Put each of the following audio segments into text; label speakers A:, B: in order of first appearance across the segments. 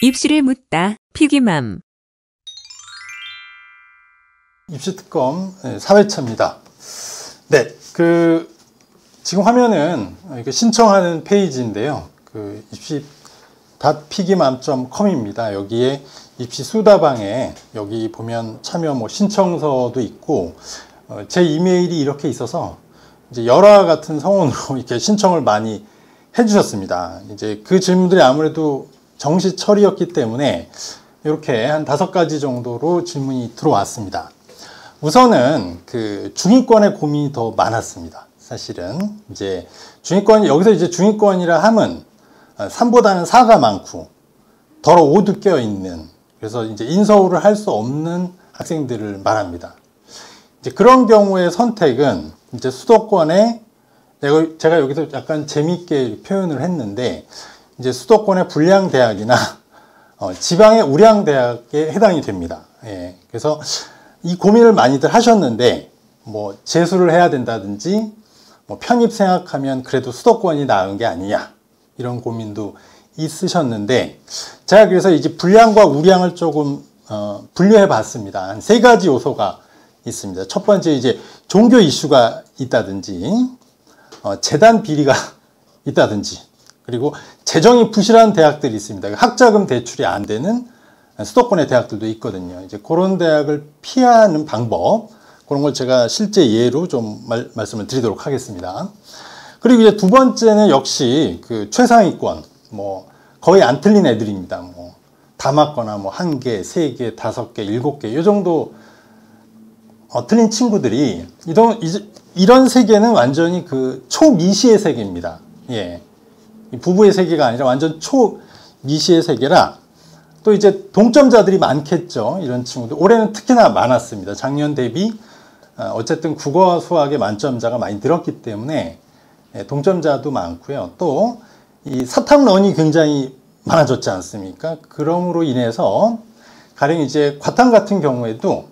A: 입시를 묻다 피기맘.
B: 입시특검 4회차입니다. 네, 지금 화면은 신청하는 페이지인데요. 입시.pgmam.com입니다. 여기에 입시 수다방에 여기 보면 참여 신청서도 있고, 제 이메일이 이렇게 있어서 이제 열화 같은 성원으로 이렇게 신청을 많이 해주셨습니다. 이제 그 질문들이 아무래도 정시 처리였기 때문에 이렇게 한 5가지 정도로 질문이 들어왔습니다. 우선은 중위권의 고민이 더 많았습니다. 사실은 이제 여기서 이제 중위권이라 함은 3보다는 4가 많고 더러 5도 껴 있는, 그래서 이제 인서울을 할 수 없는 학생들을 말합니다. 이제 그런 경우의 선택은 이제 수도권에, 제가 여기서 약간 재미있게 표현을 했는데, 이제 수도권의 불량대학이나 지방의 우량대학에 해당이 됩니다. 예, 그래서 이 고민을 많이들 하셨는데, 재수를 해야 된다든지, 편입 생각하면 그래도 수도권이 나은 게 아니냐, 이런 고민도 있으셨는데, 제가 그래서 이제 불량과 우량을 조금 분류해 봤습니다. 한 3가지 요소가 있습니다. 첫 번째, 이제 종교 이슈가 있다든지, 재단 비리가 있다든지, 그리고 재정이 부실한 대학들이 있습니다. 학자금 대출이 안 되는 수도권의 대학들도 있거든요. 이제 그런 대학을 피하는 방법, 그런 걸 제가 실제 예로 좀 말씀을 드리도록 하겠습니다. 그리고 이제 두 번째는 역시 최상위권, 거의 안 틀린 애들입니다. 다 맞거나 1개, 3개, 5개, 7개, 이 정도 틀린 친구들이, 이런 세계는 완전히 초미시의 세계입니다. 예. 부부의 세계가 아니라 완전 초미시의 세계라, 또 이제 동점자들이 많겠죠. 이런 친구들. 올해는 특히나 많았습니다. 작년 대비 어쨌든 국어 수학의 만점자가 많이 늘었기 때문에 동점자도 많고요. 또 이 사탐런이 굉장히 많아졌지 않습니까? 그럼으로 인해서 가령 이제 과탐 같은 경우에도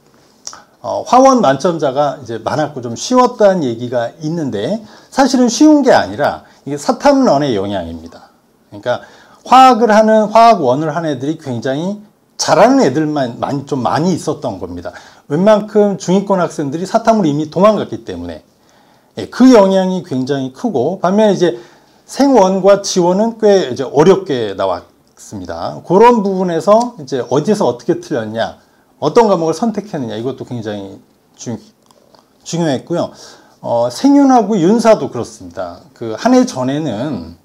B: 화원 만점자가 이제 많았고 좀 쉬웠다는 얘기가 있는데, 사실은 쉬운 게 아니라 이게 사탐런의 영향입니다. 그러니까 화학원을 한 애들이 굉장히 잘하는 애들만 많이 있었던 겁니다. 웬만큼 중위권 학생들이 사탐으로 이미 도망갔기 때문에 그 영향이 굉장히 크고, 반면에 이제 생원과 지원은 꽤 이제 어렵게 나왔습니다. 그런 부분에서 이제 어디서 어떻게 틀렸냐, 어떤 과목을 선택했느냐, 이것도 굉장히 중요했고요. 생윤하고 윤사도 그렇습니다. 한 해 전에는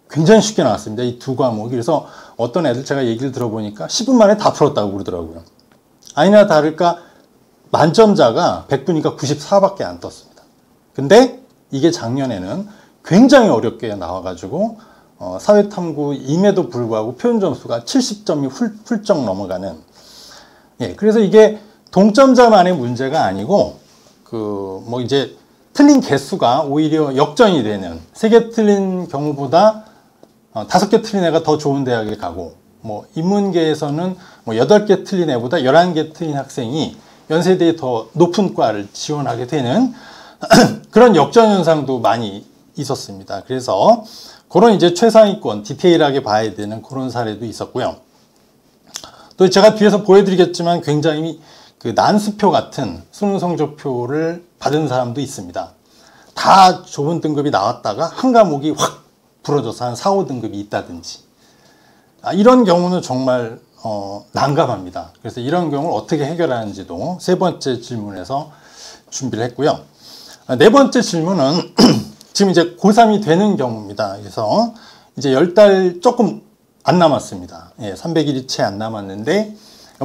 B: 굉장히 쉽게 나왔습니다. 이 두 과목이. 그래서 어떤 애들 제가 얘기를 들어보니까 10분 만에 다 풀었다고 그러더라고요. 아니나 다를까 만점자가 100분이니까 94밖에 안 떴습니다. 근데 이게 작년에는 굉장히 어렵게 나와가지고 사회탐구임에도 불구하고 표현 점수가 70점이 훌쩍 넘어가는, 그래서 이게 동점자만의 문제가 아니고 이제 틀린 개수가 오히려 역전이 되는, 3개 틀린 경우보다 5개 틀린 애가 더 좋은 대학에 가고, 인문계에서는 8개 틀린 애보다 11개 틀린 학생이 연세대에 더 높은 과를 지원하게 되는 그런 역전 현상도 많이 있었습니다. 그래서 그런 이제 최상위권 디테일하게 봐야 되는 그런 사례도 있었고요. 또 제가 뒤에서 보여드리겠지만 굉장히 난수표 같은 수능 성적표를 받은 사람도 있습니다. 다 좋은 등급이 나왔다가 한 과목이 확 부러져서 한 4, 5등급이 있다든지, 이런 경우는 정말 난감합니다. 그래서 이런 경우를 어떻게 해결하는지도 3번째 질문에서 준비를 했고요. 4번째 질문은 지금 이제 고3이 되는 경우입니다. 그래서 이제 10달 조금 안 남았습니다. 300일이 채 안 남았는데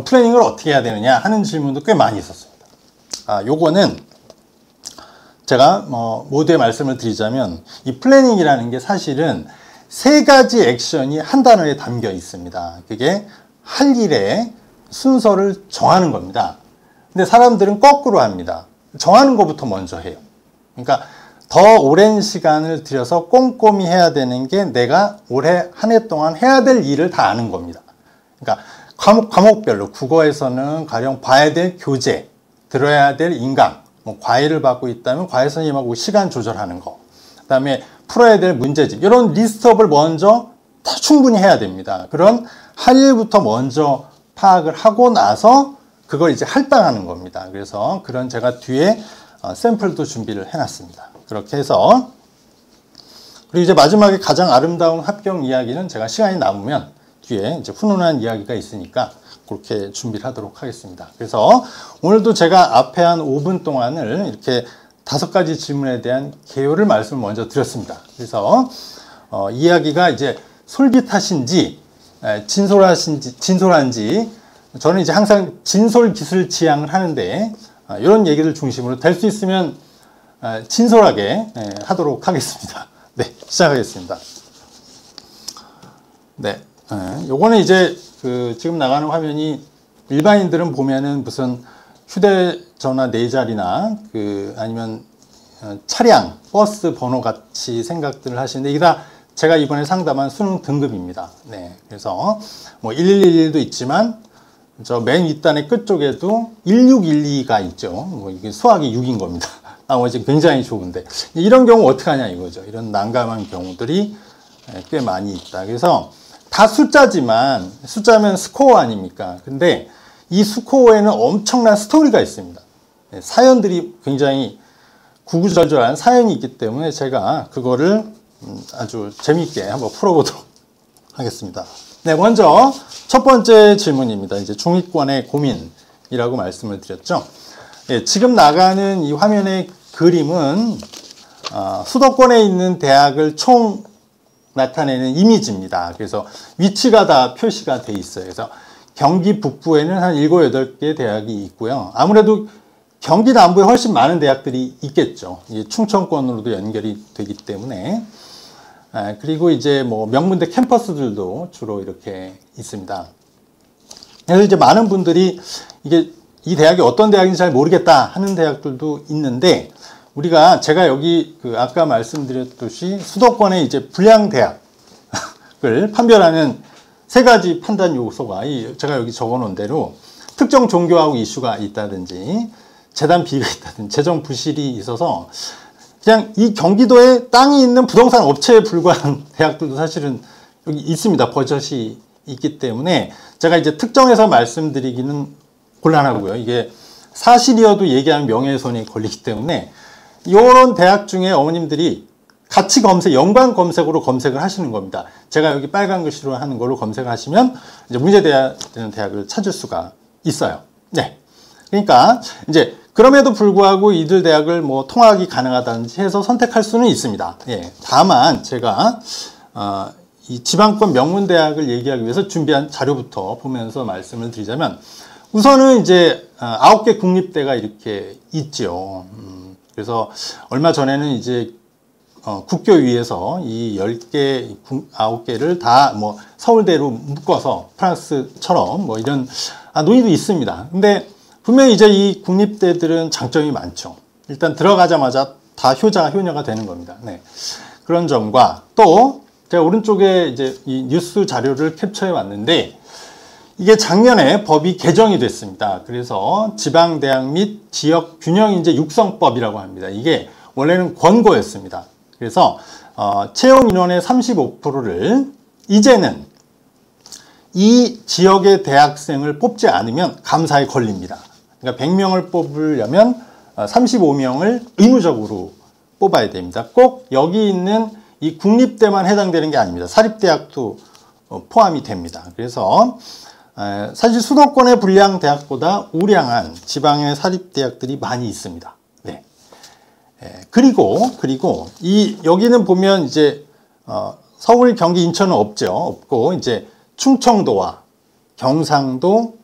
B: 플래닝을 어떻게 해야 되느냐 하는 질문도 꽤 많이 있었습니다. 요거는 제가 모두의 말씀을 드리자면, 이 플래닝이라는 게 사실은 3가지 액션이 한 단어에 담겨 있습니다. 그게 할 일의 순서를 정하는 겁니다. 근데 사람들은 거꾸로 합니다. 정하는 것부터 먼저 해요. 그러니까 더 오랜 시간을 들여서 꼼꼼히 해야 되는 게 내가 올해 한 해 동안 해야 될 일을 다 아는 겁니다. 그러니까 과목별로, 국어에서는 가령 봐야 될 교재, 들어야 될 인강, 과외를 받고 있다면 과외 선생님하고 시간 조절하는 거, 그 다음에 풀어야 될 문제집, 이런 리스트업을 먼저 다 충분히 해야 됩니다. 그런 할 일부터 먼저 파악을 하고 나서 그걸 이제 할당하는 겁니다. 그래서 그런 제가 뒤에 샘플도 준비를 해놨습니다. 그렇게 해서 그리고 이제 마지막에 가장 아름다운 합격 이야기는 제가 시간이 남으면 뒤에 이제 훈훈한 이야기가 있으니까 그렇게 준비를 하도록 하겠습니다. 그래서 오늘도 제가 앞에 한 5분 동안을 이렇게 5가지 질문에 대한 개요를 말씀을 먼저 드렸습니다. 그래서 이야기가 이제 솔깃하신지 진솔한지 저는 이제 항상 진솔 기술 지향을 하는데 이런 얘기를 중심으로 될 수 있으면 진솔하게 하도록 하겠습니다. 네, 시작하겠습니다. 네, 요거는 이제 지금 나가는 화면이 일반인들은 보면은 무슨 휴대전화 4자리나 아니면 차량, 버스 번호 같이 생각들을 하시는데 이게 다 제가 이번에 상담한 수능 등급입니다. 네, 그래서 뭐 1111도 있지만 저 맨 윗단의 끝쪽에도 1612가 있죠. 뭐 이게 수학이 6인 겁니다. 나머지 굉장히 좋은데 이런 경우 어떻게 하냐 이거죠. 이런 난감한 경우들이 꽤 많이 있다. 그래서 다 숫자지만 숫자면 스코어 아닙니까? 근데 이 스코어에는 엄청난 스토리가 있습니다. 사연들이 굉장히 구구절절한 사연이 있기 때문에 제가 그거를 아주 재미있게 한번 풀어보도록 하겠습니다. 네, 먼저 첫 번째 질문입니다. 이제 중위권의 고민이라고 말씀을 드렸죠. 예, 지금 나가는 이 화면의 그림은 수도권에 있는 대학을 총 나타내는 이미지입니다. 그래서 위치가 다 표시가 돼 있어요. 그래서 경기 북부에는 한 7, 8개 대학이 있고요. 아무래도 경기 남부에 훨씬 많은 대학들이 있겠죠. 이게 충청권으로도 연결이 되기 때문에. 그리고 이제 뭐 명문대 캠퍼스들도 주로 이렇게 있습니다. 그래서 이제 많은 분들이 이게 이 대학이 어떤 대학인지 잘 모르겠다 하는 대학들도 있는데 우리가 제가 여기 아까 말씀드렸듯이 수도권의 이제 불량 대학을 판별하는 3가지 판단 요소가 제가 여기 적어 놓은 대로 특정 종교하고 이슈가 있다든지 재단 비리가 있다든지 재정 부실이 있어서 그냥 이 경기도에 땅이 있는 부동산 업체에 불과한 대학들도 사실은 여기 있습니다. 버젓이 있기 때문에 제가 이제 특정해서 말씀드리기는 곤란하고요. 이게 사실이어도 얘기하면 명예훼손이 걸리기 때문에 이런 대학 중에 어머님들이 같이 연관 검색으로 검색을 하시는 겁니다. 제가 여기 빨간 글씨로 하는 걸로 검색을 하시면 이제 문제되는 대학을 찾을 수가 있어요. 네. 그러니까 이제 그럼에도 불구하고 이들 대학을 뭐 통학이 가능하다든지 해서 선택할 수는 있습니다. 예. 다만 제가 이 지방권 명문대학을 얘기하기 위해서 준비한 자료부터 보면서 말씀을 드리자면 우선은 이제 9개 국립대가 이렇게 있죠. 그래서 얼마 전에는 이제 국교위에서 이 10개, 9개를 다 뭐 서울대로 묶어서 프랑스처럼 뭐 이런 논의도 있습니다. 근데 분명히 이제 이 국립대들은 장점이 많죠. 일단 들어가자마자 다 효녀가 되는 겁니다. 네. 그런 점과 또 제가 오른쪽에 이제 이 뉴스 자료를 캡처해 왔는데 이게 작년에 법이 개정이 됐습니다. 그래서 지방대학 및 지역 균형인재 육성법이라고 합니다. 이게 원래는 권고였습니다. 그래서 채용 인원의 35%를 이제는 이 지역의 대학생을 뽑지 않으면 감사에 걸립니다. 그러니까 100명을 뽑으려면 35명을 의무적으로 뽑아야 됩니다. 꼭 여기 있는 이 국립대만 해당되는 게 아닙니다. 사립대학도 포함이 됩니다. 그래서 사실 수도권의 불량 대학보다 우량한 지방의 사립대학들이 많이 있습니다. 네. 그리고 여기는 보면 이제 서울, 경기, 인천은 없고 이제 충청도와 경상도,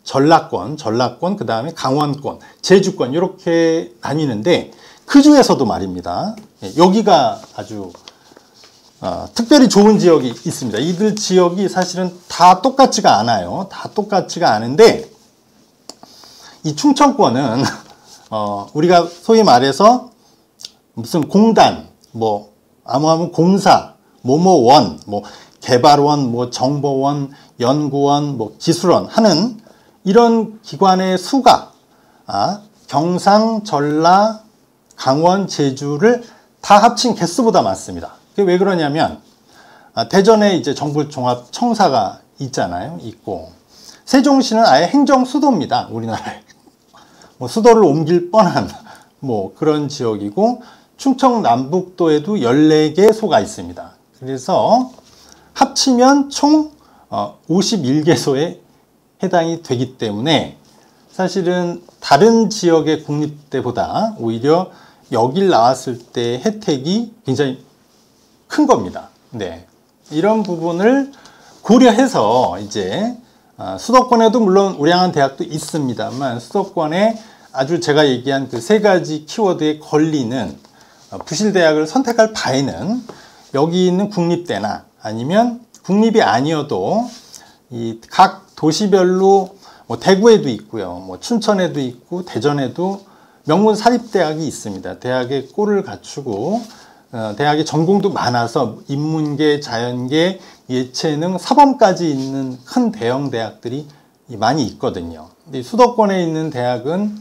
B: 전라권, 그 다음에 강원권, 제주권 이렇게 나뉘는데 그 중에서도 말입니다. 여기가 아주 특별히 좋은 지역이 있습니다. 이들 지역이 사실은 다 똑같지가 않아요. 다 똑같지가 않은데 이 충청권은 우리가 소위 말해서 무슨 공단, 뭐 아무하면 공사, 뭐뭐원, 뭐 개발원, 뭐 정보원, 연구원, 뭐 기술원 하는 이런 기관의 수가 경상, 전라, 강원, 제주를 다 합친 개수보다 많습니다. 그게 왜 그러냐면 대전에 이제 정부종합청사가 있잖아요. 있고 세종시는 아예 행정수도입니다. 우리나라에. 뭐 수도를 옮길 뻔한 뭐 그런 지역이고 충청 남북도에도 14개소가 있습니다. 그래서 합치면 총 51개소에 해당이 되기 때문에 사실은 다른 지역의 국립대보다 오히려 여길 나왔을 때 혜택이 굉장히 큰 겁니다. 네. 이런 부분을 고려해서 이제 수도권에도 물론 우량한 대학도 있습니다만 수도권에 아주 제가 얘기한 그 세 가지 키워드에 걸리는 부실대학을 선택할 바에는 여기 있는 국립대나 아니면 국립이 아니어도 이 각 도시별로 뭐 대구에도 있고요, 뭐 춘천에도 있고 대전에도 명문 사립대학이 있습니다. 대학의 꼴을 갖추고 대학의 전공도 많아서 인문계, 자연계, 예체능, 사범까지 있는 큰 대형 대학들이 많이 있거든요. 근데 수도권에 있는 대학은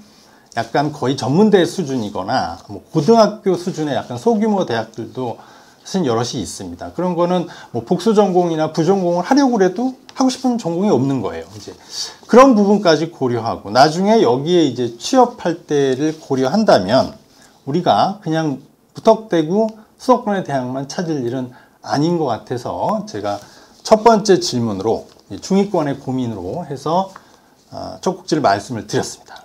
B: 약간 거의 전문대 수준이거나 뭐 고등학교 수준의 약간 소규모 대학들도 사실 여럿이 있습니다. 그런 거는 뭐 복수 전공이나 부전공을 하려고 해도 하고 싶은 전공이 없는 거예요. 이제 그런 부분까지 고려하고 나중에 여기에 이제 취업할 때를 고려한다면 우리가 그냥 무턱대고 수도권의 대학만 찾을 일은 아닌 것 같아서 제가 첫 번째 질문으로 중위권의 고민으로 해서 첫 곡지를 말씀을 드렸습니다.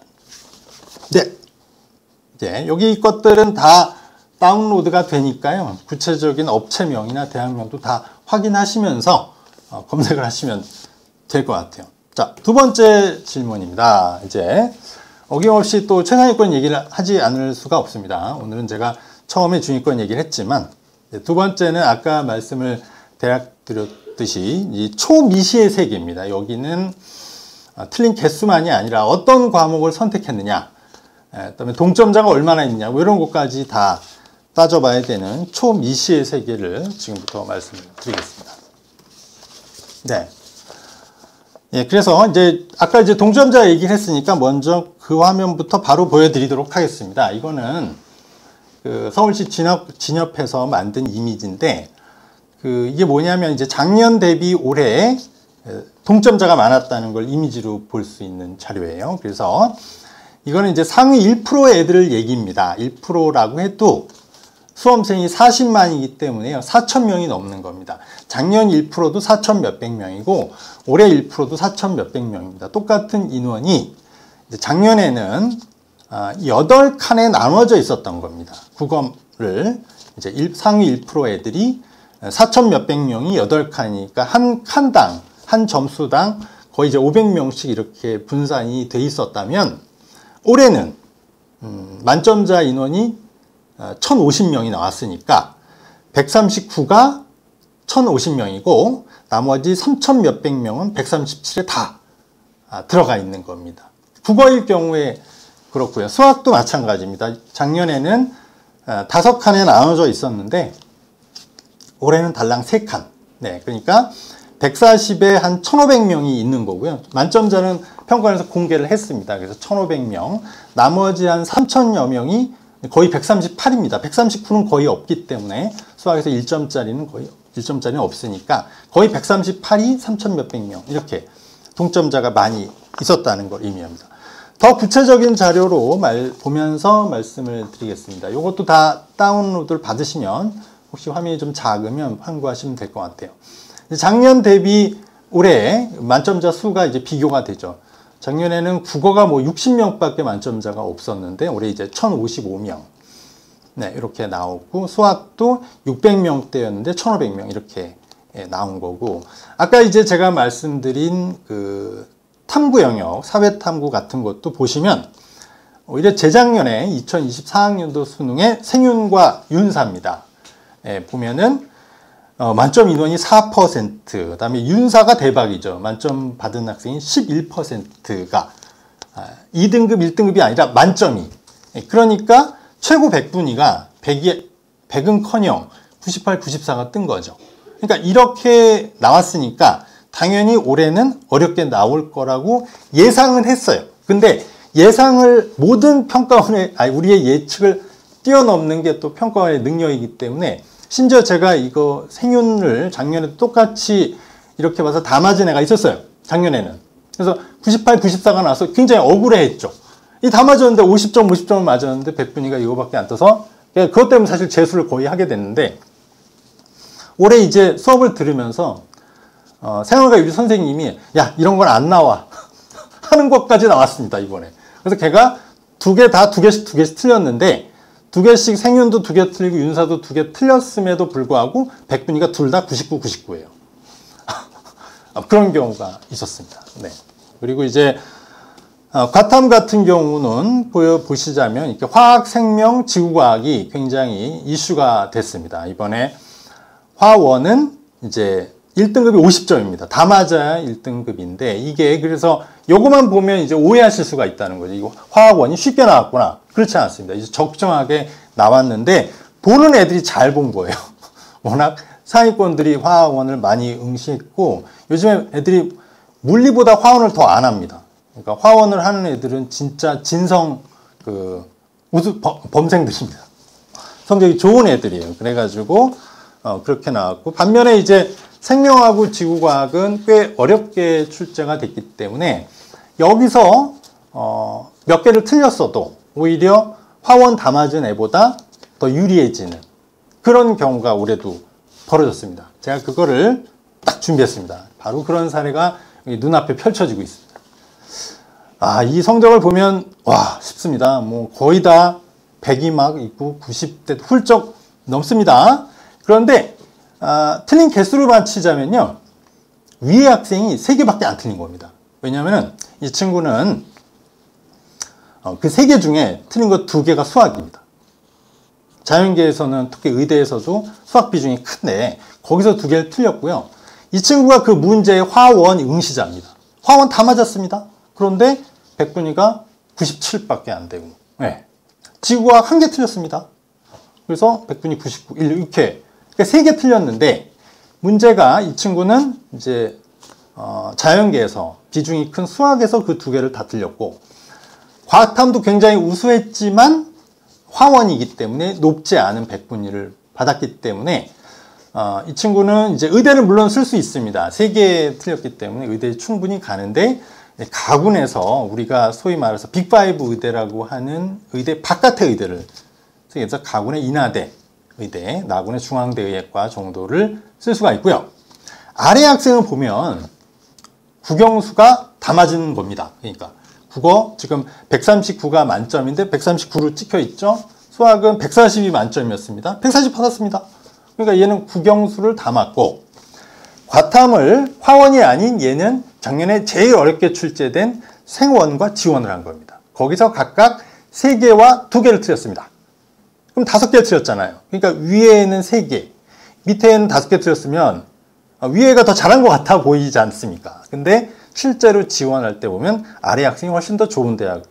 B: 네, 이제 여기 것들은 다 다운로드가 되니까요. 구체적인 업체명이나 대학명도 다 확인하시면서 검색을 하시면 될 것 같아요. 자, 두 번째 질문입니다. 이제 어김없이 또 최상위권 얘기를 하지 않을 수가 없습니다. 오늘은 제가 처음에 중위권 얘기를 했지만 두 번째는 아까 말씀을 대략 드렸듯이 이 초미시의 세계입니다. 여기는 틀린 개수만이 아니라 어떤 과목을 선택했느냐, 그다음에 동점자가 얼마나 있느냐, 뭐 이런 것까지 다 따져봐야 되는 초미시의 세계를 지금부터 말씀을 드리겠습니다. 네. 예, 그래서 이제 아까 이제 동점자 얘기를 했으니까 먼저 그 화면부터 바로 보여드리도록 하겠습니다. 이거는 그 서울시 진협에서 만든 이미지인데 이게 뭐냐면 이제 작년 대비 올해 동점자가 많았다는 걸 이미지로 볼 수 있는 자료예요. 그래서 이거는 이제 상위 1%의 애들 얘기입니다. 1%라고 해도 수험생이 40만이기 때문에요. 4천 명이 넘는 겁니다. 작년 1%도 4천 몇백 명이고 올해 1%도 4천 몇백 명입니다. 똑같은 인원이 작년에는 8칸에 나눠져 있었던 겁니다. 국어를 이제 상위 1% 애들이 4천 몇백 명이 8칸이니까 한 칸당, 한 점수당 거의 이제 500명씩 이렇게 분산이 돼 있었다면 올해는 만점자 인원이 1050명이 나왔으니까 139가 1050명이고 나머지 3000 몇백 명은 137에 다 들어가 있는 겁니다. 국어일 경우에 그렇고요. 수학도 마찬가지입니다. 작년에는 5칸에 나눠져 있었는데 올해는 달랑 3칸. 네, 그러니까 140에 한 1500명이 있는 거고요. 만점자는 평가원에서 공개를 했습니다. 그래서 1500명, 나머지 한 3000여 명이 거의 138입니다. 139는 거의 없기 때문에 수학에서 1점짜리는 거의 1점짜리는 없으니까 거의 138이 3000 몇백 명 이렇게 동점자가 많이 있었다는 걸 의미합니다. 더 구체적인 자료로 보면서 말씀을 드리겠습니다. 이것도 다 다운로드를 받으시면 혹시 화면이 좀 작으면 참고하시면 될 것 같아요. 작년 대비 올해 만점자 수가 이제 비교가 되죠. 작년에는 국어가 뭐 60명밖에 만점자가 없었는데 올해 이제 1055명. 네, 이렇게 나오고 수학도 600명대였는데 1500명 이렇게 나온 거고 아까 이제 제가 말씀드린 그 탐구 영역, 사회 탐구 같은 것도 보시면 오히려 재작년에 2024학년도 수능의 생윤과 윤사입니다. 보면은 만점 인원이 4%, 그 다음에 윤사가 대박이죠. 만점 받은 학생이 11%가 2등급, 1등급이 아니라 만점이. 그러니까 최고 100분위가 100은커녕 98, 94가 뜬 거죠. 그러니까 이렇게 나왔으니까 당연히 올해는 어렵게 나올 거라고 예상은 했어요. 근데 예상을 모든 평가원의, 우리의 예측을 뛰어넘는 게 또 평가원의 능력이기 때문에 심지어 제가 이거 생윤을 작년에 똑같이 이렇게 봐서 다 맞은 애가 있었어요. 작년에는. 그래서 98, 94가 나와서 굉장히 억울해했죠. 이 다 맞았는데 50점, 50점을 맞았는데 백분위가 이거밖에 안 떠서 그것 때문에 사실 재수를 거의 하게 됐는데 올해 이제 수업을 들으면서 생활과 유리 선생님이 야 이런 건 안 나와 하는 것까지 나왔습니다 이번에. 그래서 걔가 두 개씩 틀렸는데 두 개씩 생윤도 2개 틀리고 윤사도 2개 틀렸음에도 불구하고 백분위가 둘 다 99, 99예요. 그런 경우가 있었습니다. 네. 그리고 이제 과탐 같은 경우는 보시자면 이렇게 화학, 생명, 지구과학이 굉장히 이슈가 됐습니다. 이번에 화원은 이제 1등급이 50점입니다. 다 맞아야 1등급인데 이게 그래서 요거만 보면 이제 오해하실 수가 있다는 거죠. 이거 화학원이 쉽게 나왔구나. 그렇지 않습니다. 이제 적정하게 나왔는데 보는 애들이 잘 본 거예요. 워낙 상위권들이 화학원을 많이 응시했고 요즘에 애들이 물리보다 화원을 더 안 합니다. 그러니까 화원을 하는 애들은 진짜 진성 범생들입니다. 성적이 좋은 애들이에요. 그래가지고 그렇게 나왔고 반면에 이제 생명하고 지구과학은 꽤 어렵게 출제가 됐기 때문에 여기서 몇 개를 틀렸어도 오히려 화원 다 맞은 애보다 더 유리해지는 그런 경우가 올해도 벌어졌습니다. 제가 그거를 딱 준비했습니다. 바로 그런 사례가 눈앞에 펼쳐지고 있습니다. 이 성적을 보면 와 쉽습니다. 뭐 거의 다 100이 막 있고 90대 훌쩍 넘습니다. 그런데 틀린 개수로만 치자면요. 위에 학생이 3개밖에 안 틀린 겁니다. 왜냐하면 이 친구는 그 3개 중에 틀린 거 2개가 수학입니다. 자연계에서는 특히 의대에서도 수학 비중이 큰데 거기서 2개를 틀렸고요. 이 친구가 그 문제의 화원 응시자입니다. 화원 다 맞았습니다. 그런데 백분위가 97밖에 안 되고 네. 지구과학 1개 틀렸습니다. 그래서 백분위 99, 이렇게 그러니까 3개 틀렸는데 문제가 이 친구는 이제 자연계에서 비중이 큰 수학에서 그 2개를 다 틀렸고 과탐도 굉장히 우수했지만 화원이기 때문에 높지 않은 백분위를 받았기 때문에 이 친구는 이제 의대를 물론 쓸 수 있습니다. 3개 틀렸기 때문에 의대에 충분히 가는데 가군에서 우리가 소위 말해서 빅5 의대라고 하는 의대 바깥의 의대를 그래서 가군의 인하대 의대, 나군의 중앙대의학과 정도를 쓸 수가 있고요. 아래 학생을 보면 국영수가 다 맞은 겁니다. 그러니까 국어 지금 139가 만점인데 139로 찍혀 있죠. 수학은 140이 만점이었습니다. 140 받았습니다. 그러니까 얘는 국영수를 다 맞고 과탐을 화원이 아닌 얘는 작년에 제일 어렵게 출제된 생원과 지원을 한 겁니다. 거기서 각각 3개와 2개를 틀렸습니다. 그럼 5개 틀렸잖아요. 그러니까 위에는 3개, 밑에는 5개 틀렸으면 위에가 더 잘한 것 같아 보이지 않습니까? 근데 실제로 지원할 때 보면 아래 학생이 훨씬 더 좋은 대학,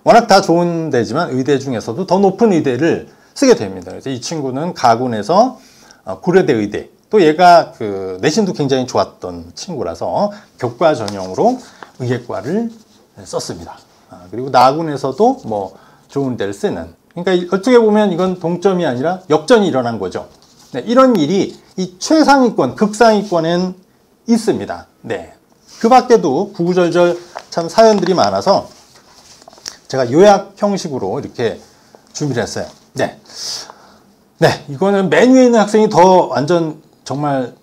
B: 워낙 다 좋은 데지만 의대 중에서도 더 높은 의대를 쓰게 됩니다. 그래서 이 친구는 가군에서 고려대 의대, 또 얘가 그 내신도 굉장히 좋았던 친구라서 교과 전형으로 의예과를 썼습니다. 그리고 나군에서도 뭐 좋은 데를 쓰는. 그러니까 어떻게 보면 이건 동점이 아니라 역전이 일어난 거죠. 네, 이런 일이 이 최상위권, 극상위권엔 있습니다. 네. 그 밖에도 구구절절 참 사연들이 많아서 제가 요약 형식으로 이렇게 준비를 했어요. 네. 네, 이거는 맨 위에 있는 학생이 더 완전 정말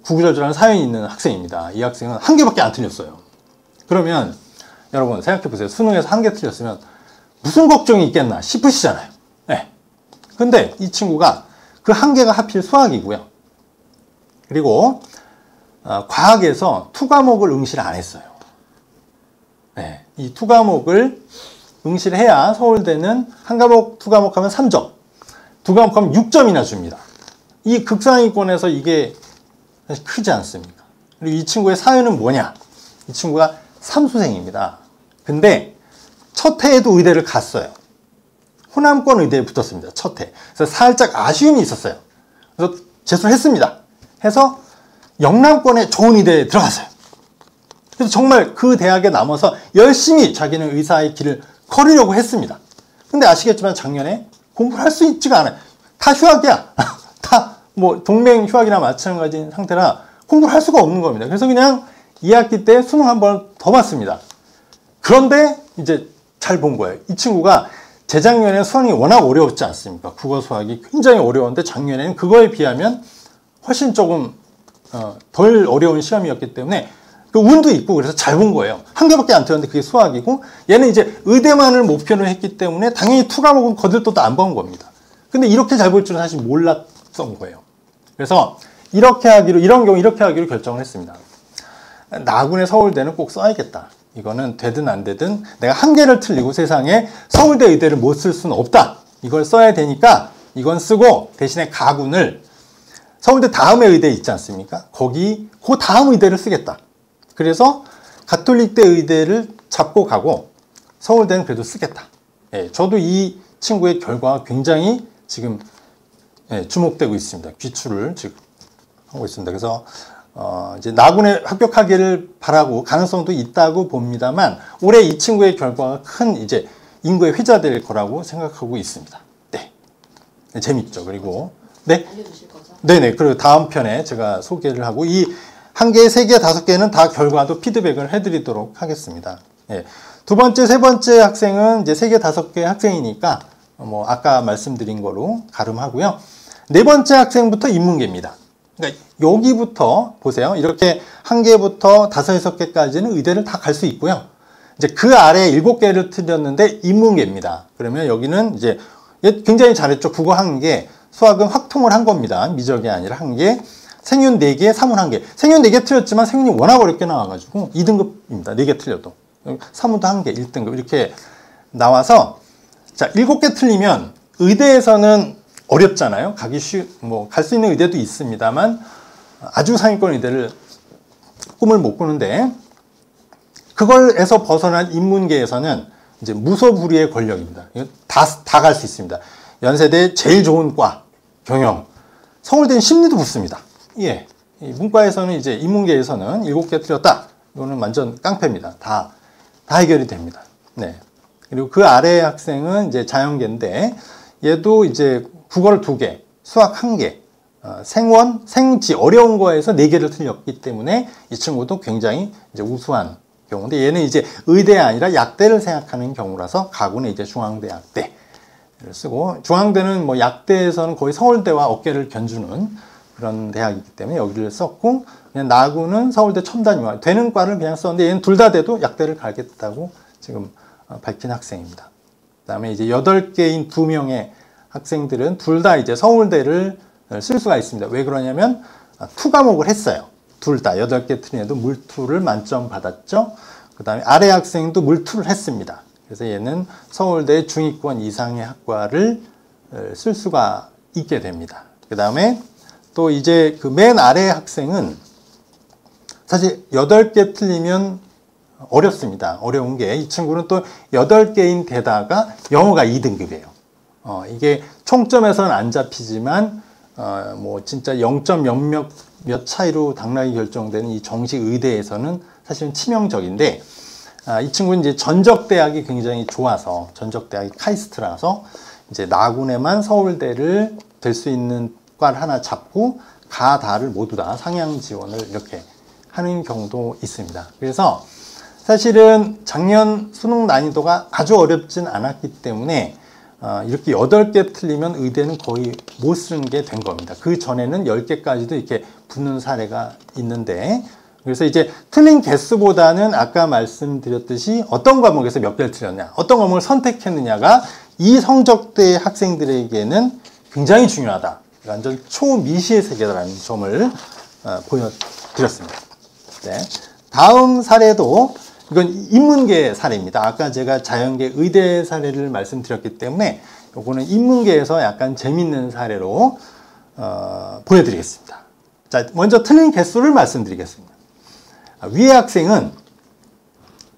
B: 구구절절한 사연이 있는 학생입니다. 이 학생은 1개밖에 안 틀렸어요. 그러면 여러분 생각해 보세요. 수능에서 1개 틀렸으면 무슨 걱정이 있겠나 싶으시잖아요. 네. 근데 이 친구가 그 1개가 하필 수학이고요. 그리고 과학에서 2과목을 응시를 안 했어요. 네. 이 2과목을 응시를 해야 서울대는 1과목, 2과목 하면 3점, 2과목 하면 6점이나 줍니다. 이 극상위권에서 이게 사실 크지 않습니까? 그리고 이 친구의 사연은 뭐냐? 이 친구가 삼수생입니다. 근데 첫 해에도 의대를 갔어요. 호남권 의대에 붙었습니다. 첫 해. 그래서 살짝 아쉬움이 있었어요. 그래서 재수를 했습니다. 해서 영남권에 좋은 의대에 들어갔어요. 그래서 정말 그 대학에 남아서 열심히 자기는 의사의 길을 걸으려고 했습니다. 근데 아시겠지만 작년에 공부를 할 수 있지가 않아요. 다 휴학이야. 뭐 동맹 휴학이나 마찬가지인 상태라 공부를 할 수가 없는 겁니다. 그래서 그냥 2학기 때 수능 한 번 더 봤습니다. 그런데 이제 잘 본 거예요. 이 친구가 재작년에 수학이 워낙 어려웠지 않습니까? 국어 수학이 굉장히 어려웠는데 작년에는 그거에 비하면 훨씬 조금 덜 어려운 시험이었기 때문에 그 운도 있고 그래서 잘 본 거예요. 한 개밖에 안 틀렸는데 그게 수학이고 얘는 이제 의대만을 목표로 했기 때문에 당연히 투 과목은 거들떠도 안 본 겁니다. 근데 이렇게 잘 볼 줄은 사실 몰랐던 거예요. 그래서 이런 경우 이렇게 하기로 결정을 했습니다. 나군의 서울대는 꼭 써야겠다. 이거는 되든 안 되든 내가 한 개를 틀리고 세상에 서울대 의대를 못 쓸 수는 없다. 이걸 써야 되니까 이건 쓰고 대신에 가군을 서울대 다음에 의대 있지 않습니까? 거기 그 다음 의대를 쓰겠다. 그래서 가톨릭대 의대를 잡고 가고 서울대는 그래도 쓰겠다. 예, 저도 이 친구의 결과가 굉장히 지금 주목되고 있습니다. 귀추를 지금 하고 있습니다. 그래서 이제 나군에 합격하기를 바라고 가능성도 있다고 봅니다만 올해 이 친구의 결과가 큰 이제 인구에 회자될 거라고 생각하고 있습니다. 네, 재밌죠. 그리고 네,
C: 알려주실 거죠?
B: 네네. 그리고 다음 편에 제가 소개를 하고 이 한 개, 세 개, 다섯 개는 다 결과도 피드백을 해드리도록 하겠습니다. 예. 두 번째, 세 번째 학생은 이제 세 개, 다섯 개 학생이니까 뭐 아까 말씀드린 거로 가름하고요. 네 번째 학생부터 인문계입니다. 그러니까 여기부터 보세요. 이렇게 한 개부터 다섯, 여섯 개까지는 의대를 다 갈 수 있고요. 이제 그 아래 일곱 개를 틀렸는데 인문계입니다. 그러면 여기는 이제 굉장히 잘했죠. 국어 한 개, 수학은 확통을 한 겁니다. 미적이 아니라 한 개. 생윤 4개, 사문 1개. 생윤 4개 틀렸지만 생윤이 워낙 어렵게 나와가지고 2등급입니다. 4개 틀려도. 사문도 1개, 1등급 이렇게 나와서 자 7개 틀리면 의대에서는 어렵잖아요. 갈 수 있는 의대도 있습니다만 아주 상위권 의대를 꿈을 못 꾸는데 그걸에서 벗어난 인문계에서는 이제 무소불위의 권력입니다. 다 갈 수 있습니다. 연세대 제일 좋은 과, 경영. 서울대는 심리도 붙습니다. 예. 문과에서는 이제 인문계에서는 7개 틀렸다. 이거는 완전 깡패입니다. 다 해결이 됩니다. 네. 그리고 그 아래 학생은 이제 자연계인데 얘도 이제 국어를 2개, 수학 1개, 생지 어려운 거에서 4개를 틀렸기 때문에 이 친구도 굉장히 이제 우수한 경우인데 얘는 이제 의대 아니라 약대를 생각하는 경우라서 가구는 이제 중앙대 약대를 쓰고 중앙대는 뭐 약대에서는 거의 서울대와 어깨를 견주는 그런 대학이기 때문에 여기를 썼고 그냥 나구는 서울대 첨단유아 되는 과를 그냥 썼는데 얘는 둘 다 돼도 약대를 가겠다고 지금 밝힌 학생입니다. 그다음에 이제 8개인 2명의 학생들은 둘 다 이제 서울대를 쓸 수가 있습니다. 왜 그러냐면 투 과목을 했어요. 둘 다 8개 틀린에도 물투를 만점 받았죠. 그다음에 아래 학생도 물투를 했습니다. 그래서 얘는 서울대 중위권 이상의 학과를 쓸 수가 있게 됩니다. 그다음에 또 이제 그 맨 아래 학생은 사실 8개 틀리면 어렵습니다. 어려운 게 이 친구는 또 8개인 데다가 영어가 2등급이에요. 이게 총점에서는 안 잡히지만 뭐 진짜 0.0 몇 차이로 당락이 결정되는 이 정식 의대에서는 사실은 치명적인데 이 친구는 이제 전적대학이 굉장히 좋아서 전적대학이 카이스트라서 이제 나군에만 서울대를 될 수 있는 과를 하나 잡고 가다를 모두 다 상향 지원을 이렇게 하는 경우도 있습니다. 그래서 사실은 작년 수능 난이도가 아주 어렵진 않았기 때문에 이렇게 8개 틀리면 의대는 거의 못 쓰는 게 된 겁니다. 그 전에는 10개까지도 이렇게 붙는 사례가 있는데 그래서 이제 틀린 개수보다는 아까 말씀드렸듯이 어떤 과목에서 몇 개를 틀렸냐, 어떤 과목을 선택했느냐가 이 성적대 학생들에게는 굉장히 중요하다. 완전 초미시의 세계다라는 점을 보여드렸습니다. 네. 다음 사례도 이건 인문계 사례입니다. 아까 제가 자연계 의대 사례를 말씀드렸기 때문에 이거는 인문계에서 약간 재밌는 사례로 보여드리겠습니다. 자, 먼저 틀린 개수를 말씀드리겠습니다. 위의 학생은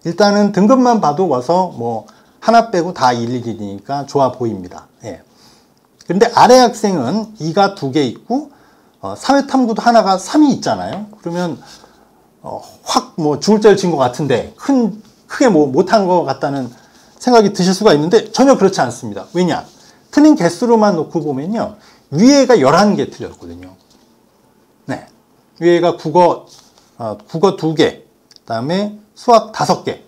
B: 일단은 등급만 봐도 와서 뭐 하나 빼고 다 1, 1이니까 좋아 보입니다. 예. 그런데 아래 학생은 2가 2개 있고 사회탐구도 하나가 3이 있잖아요. 그러면 확 뭐 죽을 죄를 진 것 같은데 크게 뭐 못한 것 같다는 생각이 드실 수가 있는데 전혀 그렇지 않습니다. 왜냐? 틀린 개수로만 놓고 보면요. 위에가 11개 틀렸거든요. 네. 위에가 국어 2개, 그 다음에 수학 5개, 그